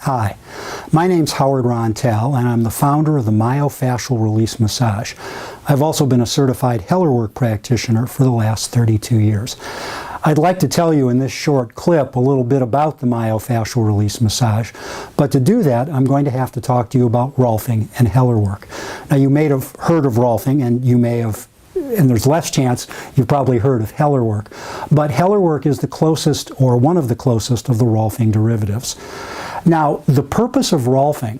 Hi, my name's Howard Rontel, and I'm the founder of the Myofascial Release massage. I've also been a certified Hellerwork practitioner for the last 32 years. I'd like to tell you in this short clip a little bit about the Myofascial Release massage, but to do that I'm going to have to talk to you about Rolfing and Hellerwork. Now, you may have heard of Rolfing, and there's less chance you've probably heard of Hellerwork, but Hellerwork is the closest, or one of the closest, of the Rolfing derivatives. Now, the purpose of Rolfing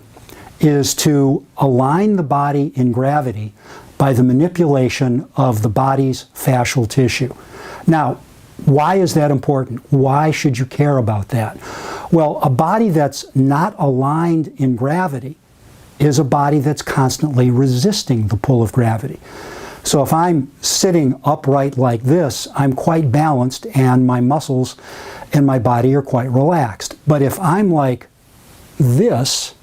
is to align the body in gravity by the manipulation of the body's fascial tissue. Now, why is that important? Why should you care about that? Well, a body that's not aligned in gravity is a body that's constantly resisting the pull of gravity. So if I'm sitting upright like this, I'm quite balanced and my muscles in my body are quite relaxed. But if I'm like this,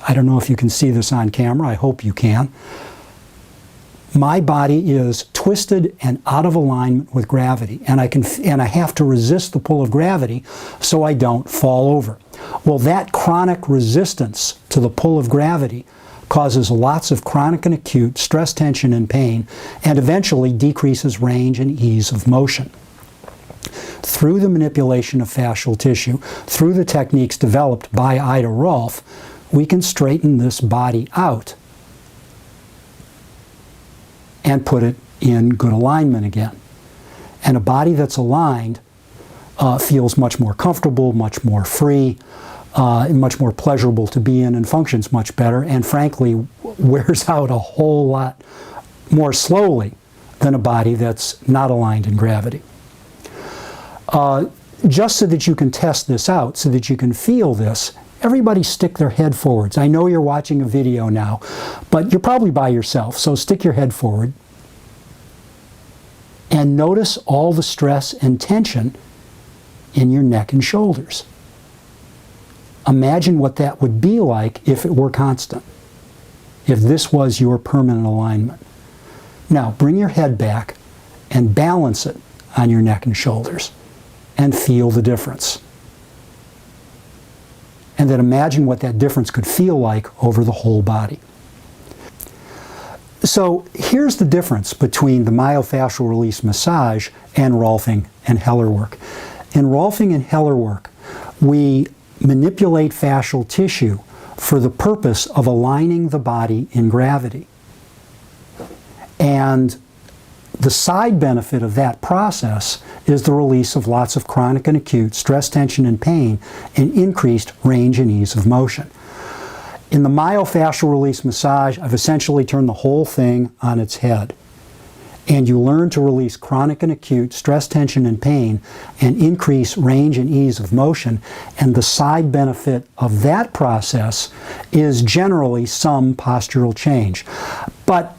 I don't know if you can see this on camera, I hope you can, my body is twisted and out of alignment with gravity, and I have to resist the pull of gravity so I don't fall over. Well, that chronic resistance to the pull of gravity causes lots of chronic and acute stress, tension, and pain, and eventually decreases range and ease of motion. Through the manipulation of fascial tissue, through the techniques developed by Ida Rolf, we can straighten this body out and put it in good alignment again. And a body that's aligned feels much more comfortable, much more free, much more pleasurable to be in, and functions much better, and frankly wears out a whole lot more slowly than a body that's not aligned in gravity. Just so that you can test this out, so that you can feel this, everybody stick their head forwards. I know you're watching a video now, but you're probably by yourself, so stick your head forward and notice all the stress and tension in your neck and shoulders. Imagine what that would be like if it were constant, if this was your permanent alignment. Now, bring your head back and balance it on your neck and shoulders and feel the difference. And then imagine what that difference could feel like over the whole body. So here's the difference between the Myofascial Release massage and Rolfing and Hellerwork. In Rolfing and Hellerwork, we manipulate fascial tissue for the purpose of aligning the body in gravity. And the side benefit of that process is the release of lots of chronic and acute stress, tension, and pain, and increased range and ease of motion. In the Myofascial Release massage, I've essentially turned the whole thing on its head. And you learn to release chronic and acute stress, tension, and pain, and increase range and ease of motion. And the side benefit of that process is generally some postural change. But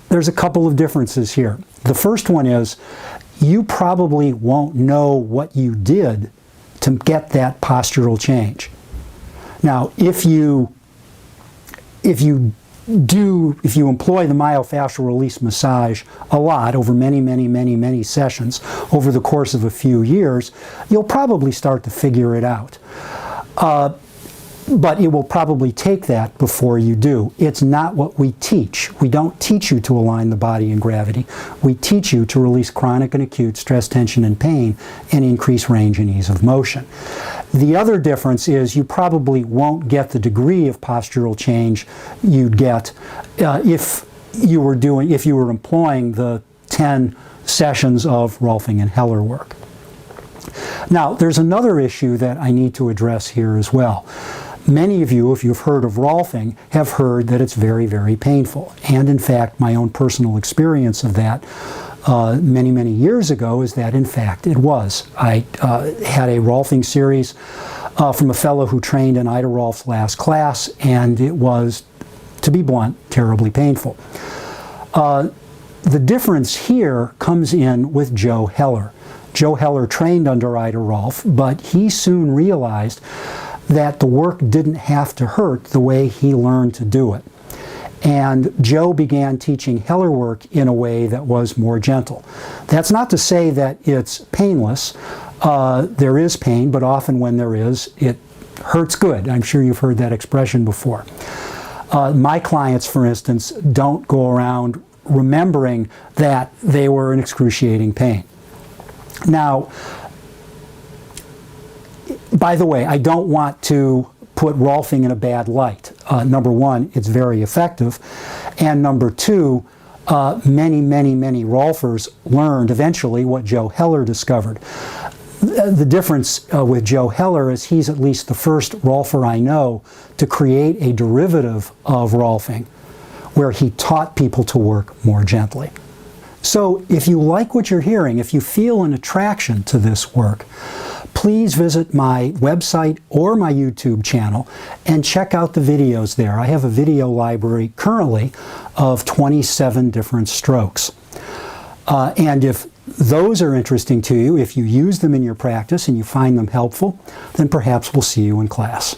there's a couple of differences here. The first one is, you probably won't know what you did to get that postural change. Now, if you employ the Myofascial Release massage a lot over many sessions over the course of a few years, you'll probably start to figure it out. But it will probably take that before you do. It's not what we teach. We don't teach you to align the body in gravity. We teach you to release chronic and acute stress, tension, and pain, and increase range and ease of motion. The other difference is you probably won't get the degree of postural change you'd get if you were employing the 10 sessions of Rolfing and Hellerwork. Now, there's another issue that I need to address here as well. Many of you, if you've heard of Rolfing, have heard that it's very painful. And in fact, my own personal experience of that many years ago is that in fact it was. I had a Rolfing series from a fellow who trained in Ida Rolf's last class, and it was, to be blunt, terribly painful. The difference here comes in with Joe Heller. Joe Heller trained under Ida Rolf, but he soon realized that the work didn't have to hurt the way he learned to do it. And Joe began teaching Hellerwork in a way that was more gentle. That's not to say that it's painless. There is pain, but often when there is, it hurts good. I'm sure you've heard that expression before. My clients, for instance, don't go around remembering that they were in excruciating pain. Now, by the way, I don't want to put Rolfing in a bad light. Number one, it's very effective. And number two, many Rolfers learned eventually what Joe Heller discovered. The difference with Joe Heller is he's at least the first Rolfer I know to create a derivative of Rolfing where he taught people to work more gently. So if you like what you're hearing, if you feel an attraction to this work, please visit my website or my YouTube channel and check out the videos there. I have a video library currently of 27 different strokes. And if those are interesting to you, if you use them in your practice and you find them helpful, then perhaps we'll see you in class.